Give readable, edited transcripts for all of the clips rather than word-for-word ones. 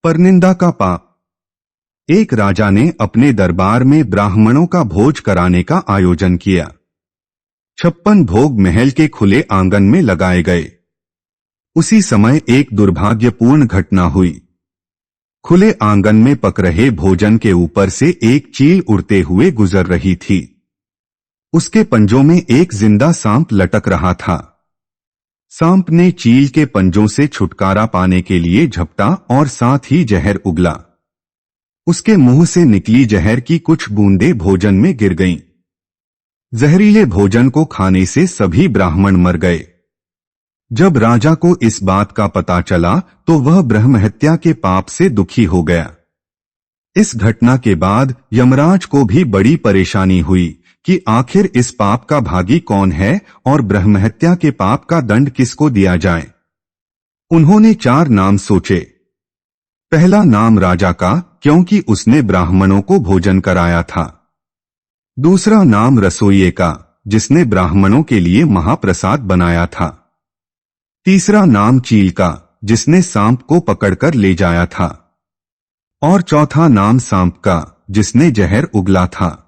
परनिंदा का पाप। एक राजा ने अपने दरबार में ब्राह्मणों का भोज कराने का आयोजन किया। 56 भोग महल के खुले आंगन में लगाए गए। उसी समय एक दुर्भाग्यपूर्ण घटना हुई। खुले आंगन में पक रहे भोजन के ऊपर से एक चील उड़ते हुए गुजर रही थी। उसके पंजों में एक जिंदा सांप लटक रहा था। सांप ने चील के पंजों से छुटकारा पाने के लिए झपटा और साथ ही जहर उगला। उसके मुंह से निकली जहर की कुछ बूंदें भोजन में गिर गईं। जहरीले भोजन को खाने से सभी ब्राह्मण मर गए। जब राजा को इस बात का पता चला तो वह ब्रह्महत्या के पाप से दुखी हो गया। इस घटना के बाद यमराज को भी बड़ी परेशानी हुई कि आखिर इस पाप का भागी कौन है और ब्रह्महत्या के पाप का दंड किसको दिया जाए। उन्होंने 4 नाम सोचे। पहला नाम राजा का, क्योंकि उसने ब्राह्मणों को भोजन कराया था। दूसरा नाम रसोइये का, जिसने ब्राह्मणों के लिए महाप्रसाद बनाया था। तीसरा नाम चील का, जिसने सांप को पकड़कर ले जाया था। और चौथा नाम सांप का, जिसने जहर उगला था।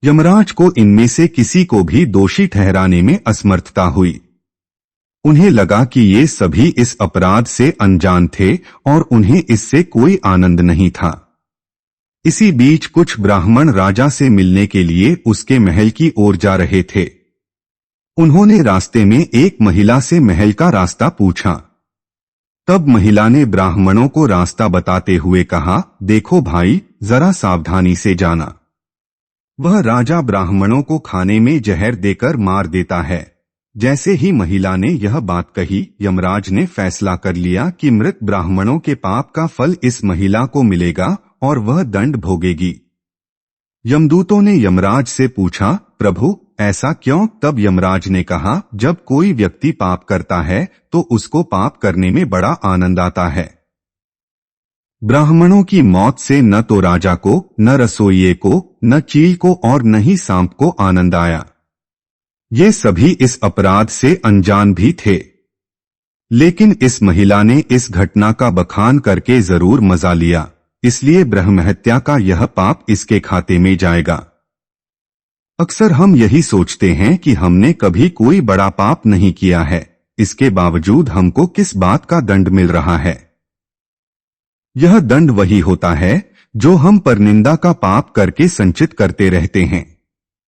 यमराज को इनमें से किसी को भी दोषी ठहराने में असमर्थता हुई। उन्हें लगा कि ये सभी इस अपराध से अनजान थे और उन्हें इससे कोई आनंद नहीं था। इसी बीच कुछ ब्राह्मण राजा से मिलने के लिए उसके महल की ओर जा रहे थे। उन्होंने रास्ते में एक महिला से महल का रास्ता पूछा। तब महिला ने ब्राह्मणों को रास्ता बताते हुए कहा, देखो भाई, जरा सावधानी से जाना। वह राजा ब्राह्मणों को खाने में जहर देकर मार देता है। जैसे ही महिला ने यह बात कही, यमराज ने फैसला कर लिया कि मृत ब्राह्मणों के पाप का फल इस महिला को मिलेगा और वह दंड भोगेगी। यमदूतों ने यमराज से पूछा, प्रभु ऐसा क्यों? तब यमराज ने कहा, जब कोई व्यक्ति पाप करता है तो उसको पाप करने में बड़ा आनंद आता है। ब्राह्मणों की मौत से न तो राजा को, न रसोइये को, न चील को और न ही सांप को आनंद आया। ये सभी इस अपराध से अनजान भी थे। लेकिन इस महिला ने इस घटना का बखान करके जरूर मजा लिया, इसलिए ब्रह्महत्या का यह पाप इसके खाते में जाएगा। अक्सर हम यही सोचते हैं कि हमने कभी कोई बड़ा पाप नहीं किया है, इसके बावजूद हमको किस बात का दंड मिल रहा है। यह दंड वही होता है जो हम परनिंदा का पाप करके संचित करते रहते हैं।